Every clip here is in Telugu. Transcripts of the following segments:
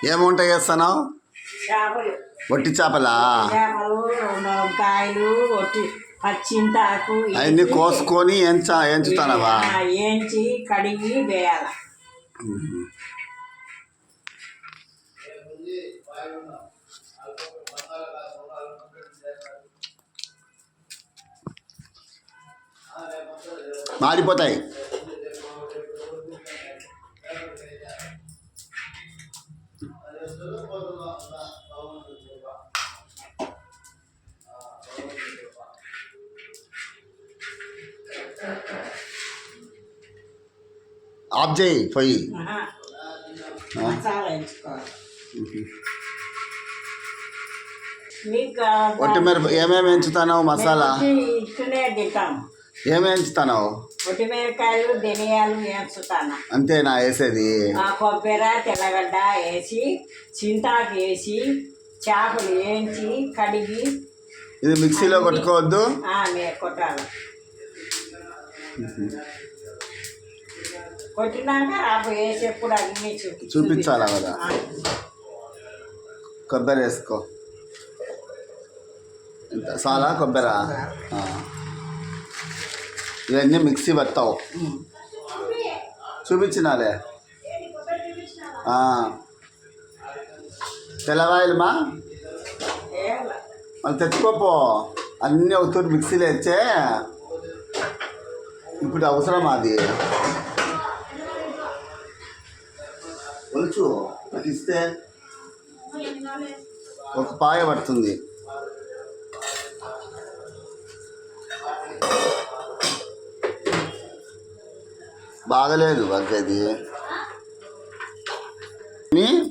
ఏం వంట చేస్తున్నావు? చేపలు. వట్టి చేపలా? చేపలు, వంకాయలు, వట్టి పచ్చింతాకు అవన్నీ కోసుకొని ఎంచుతానవా? ఏంచి కడిగి వేయాలి. మాడిపోతాయి. ఆఫ్ చేయి పొయ్యి. మసాలా వేసుకోవాలి. ఒట్టి మిరప ఏమేమి ఎంచుతావు? మసాలా ఇట్లనే తింటాము. ఏమేమి ఎంచుతావు? ఒట్టి మిరపకాయలు, ధనియాలు వేస్తాను. అంతేనా వేసేది? కొబ్బరి, తెల్లగడ్డ వేసి, చింతాకు వేసి, చేపలు వేయించి కడిగి. ఇది మిక్సీలో కొట్టుకోవద్దు? కొట్టాలి. కొట్టినాక రాబో వేసేప్పుడు అన్నీ చూపించాలా కదా? కొబ్బరి వేసుకో. చాలా కొబ్బరా? ఇవన్నీ మిక్సీ పడతావు. చూపించినాలే. తెల్లవాయలమా మళ్ళీ తెచ్చుకోపో. అన్నీ అవుతుంది మిక్సీలో వేస్తే. ఇప్పుడు అవసరం అది ఒలుచు అది ఇస్తే ఒక పాయ పడుతుంది. బాగలేదు అది.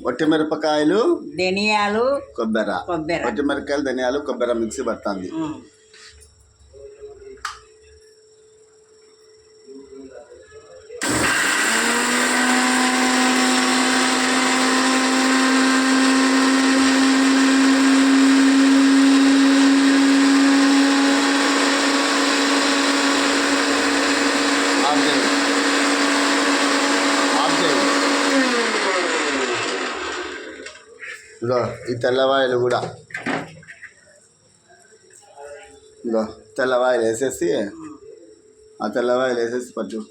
వట్టి మిరపకాయలు, ధనియాలు, కొబ్బరి. వట్టి మిరపకాయలు, ధనియాలు, కొబ్బరి మిక్సీ పడుతుంది. ఇదో ఈ తెల్లవాయలు కూడా, ఇదో తెల్లవాయలు వేసేసి, ఆ తెల్లవాయలు వేసేసి పట్టు.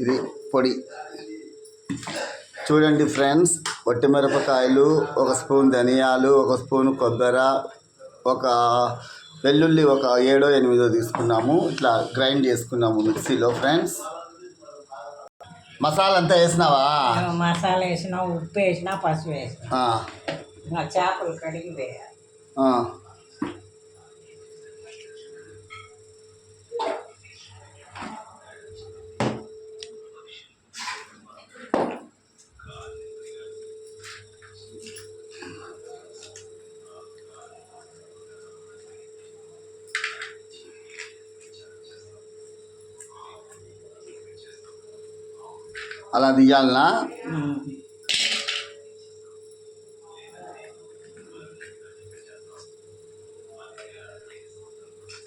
ఇది పొడి. చూడండి ఫ్రెండ్స్, వట్టి మిరపకాయలు, ఒక స్పూన్ ధనియాలు, ఒక స్పూన్ కొబ్బరి, ఒక వెల్లుల్లి ఒక 7-8 తీసుకున్నాము. ఇట్లా గ్రైండ్ చేసుకున్నాము మిక్సీలో. ఫ్రెండ్స్, మసాలా అంతా వేసినావా? మసాలా వేసినా, ఉప్పు వేసినా, పసుపు వేసినా, చేపలు కడిగి వేయాలి. అలా తీయాలనా?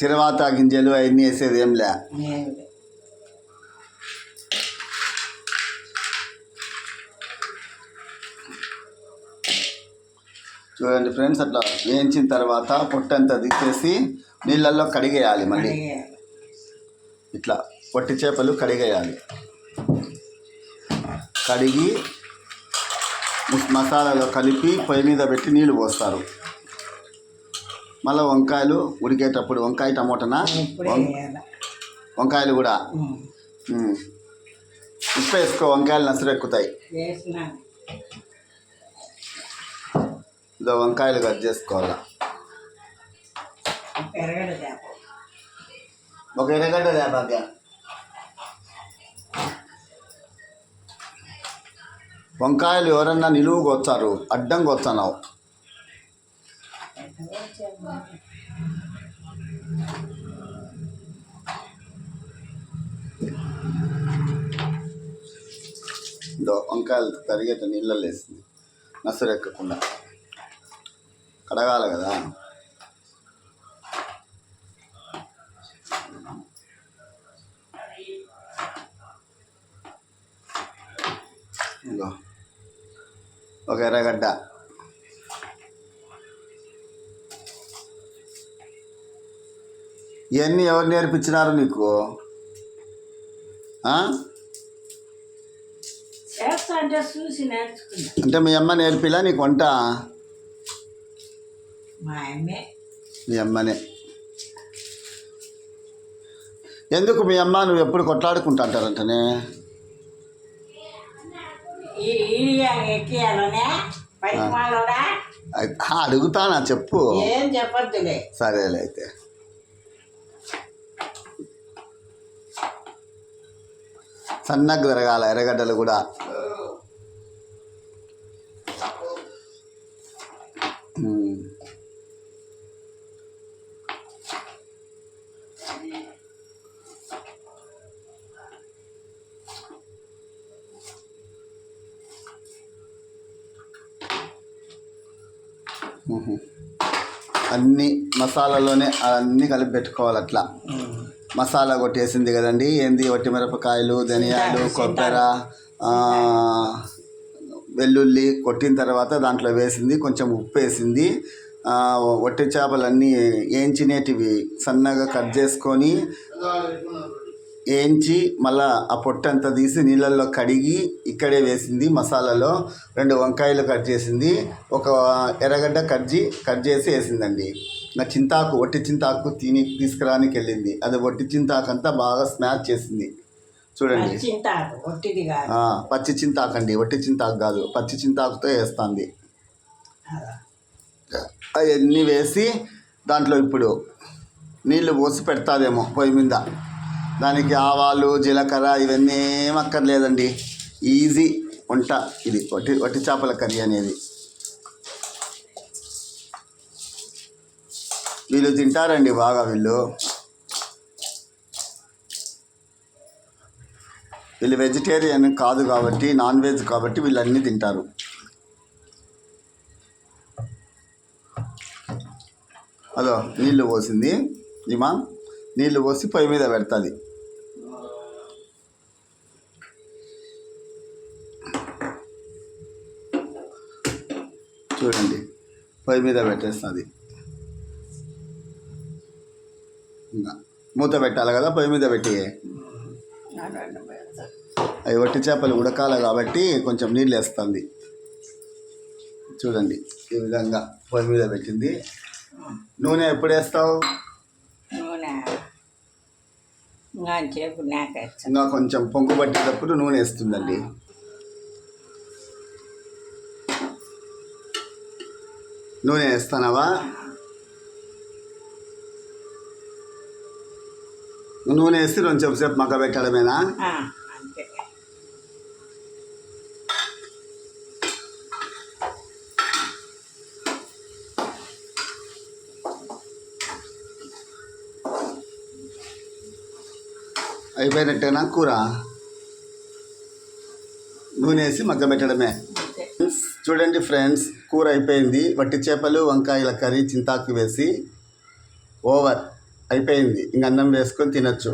తర్వాత గింజలు అవన్నీ వేసేది ఏం లే. చూడండి ఫ్రెండ్స్, అట్లా వేయించిన తర్వాత పొట్టంతా తీసేసి నీళ్ళల్లో కడిగేయాలి. మళ్ళీ ఇట్లా పొట్టి చేపలు కడిగేయాలి. కడిగి మసాలాలో కలిపి పొయ్యి మీద పెట్టి నీళ్ళు పోస్తారు. మళ్ళీ వంకాయలు ఉడికేటప్పుడు, వంకాయ టమోటానా, వంకాయలు కూడా ఉప్పు వేసుకో, వంకాయలు నసరు ఎక్కుతాయి. ఇదో వంకాయలు కట్ చేసుకోవాలా. ఒక ఎర్రగడ్డ తేపాక. వంకాయలు ఎవరన్నా నిలువుగా వచ్చారు, అడ్డంగా వచ్చావు. వంకాయలు కరిగేట నీళ్ళల్లో వేసింది. నసురు ఎక్కకుండా కడగాలి కదా. ఇదిగో ఒక ఎర్రగడ్డ, ఇవన్నీ ఎవరు నేర్పించినారు నీకు? చేస్తా అంటే చూసి నేర్చుకున్నా. అంటే మీ అమ్మ నేర్పిలా నీకు వంట? మా అమ్మే. మీ అమ్మనే. ఎందుకు మీ అమ్మ నువ్వు ఎప్పుడు కొట్లాడుకుంటా అంటారంటనే? ఎక్కియాలనే పైమాలోడా అడుగుతానా చెప్పు. ఏం చెప్పొద్దులే. సరేలే అయితే. సన్నగా తిరగాల ఎర్రగడ్డలు కూడా. అన్నీ మసాలాలోనే అన్నీ కలిపి పెట్టుకోవాలి. అట్లా మసాలా కొట్టేసింది కదండి. ఏంది వట్టి మిరపకాయలు, ధనియాలు, కొబ్బరి, వెల్లుల్లి కొట్టిన తర్వాత దాంట్లో వేసింది, కొంచెం ఉప్పు వేసింది. వట్టి చేపలన్నీ వేయించినేటివి సన్నగా కట్ చేసుకొని వేయించి మళ్ళా ఆ పొట్టంతా తీసి నీళ్ళల్లో కడిగి ఇక్కడే వేసింది. మసాలాలో 2 వంకాయలు కట్ చేసింది, ఒక ఎర్రగడ్డ కట్ చేసి వేసిందండి. నా చింతాకు, వట్టి చింతాకు తీసుకురానికి వెళ్ళింది. అది వట్టి చింతాకు అంతా బాగా స్మాష్ చేసింది చూడండి. పచ్చి చింతాకు అండి, వట్టి చింతాకు కాదు, పచ్చి చింతాకుతో వేస్తుంది. అవన్నీ వేసి దాంట్లో ఇప్పుడు నీళ్ళు పోసి పెడతాదేమో పొయ్యి మీద. దానికి ఆవాలు, జీలకర్ర ఇవన్నీ ఏం అక్కర్లేదండి. ఈజీ వంట ఇది, వట్టి చేపల కర్రీ అనేది. వీళ్ళు తింటారండి బాగా. వీళ్ళు వెజిటేరియన్ కాదు కాబట్టి, నాన్ వెజ్ కాబట్టి వీళ్ళు అన్నీ తింటారు. అదో నీళ్ళు పోసింది ఈమా, నీళ్ళు పోసి పొయ్యి మీద పెడుతుంది. చూడండి పొయ్యి మీద పెట్టేస్తుంది. ఇంకా మూత పెట్టాలి కదా పొయ్యి మీద పెట్టి. అవి వట్టి చేపలు ఉడకాలి కాబట్టి కొంచెం నీళ్ళు వేస్తుంది. చూడండి ఈ విధంగా పొయ్యి మీద పెట్టింది. నూనె ఎప్పుడు వేస్తావు? ఇంకా కొంచెం పొంగు పట్టేటప్పుడు నూనె వేస్తుందండి. నూనె వేస్తానవా? నూనె వేసి కొంచెం సేపు మగ్గ పెట్టడమేనా? అయిపోయినట్టేనా కూర? నూనె వేసి మగ్గ పెట్టడమే. చూడండి ఫ్రెండ్స్, కూర అయిపోయింది. వట్టి చేపలు, వంకాయల కర్రీ చింతాకు వేసి ఓవర్ అయిపోయింది. ఇంక అన్నం వేసుకొని తినచ్చు.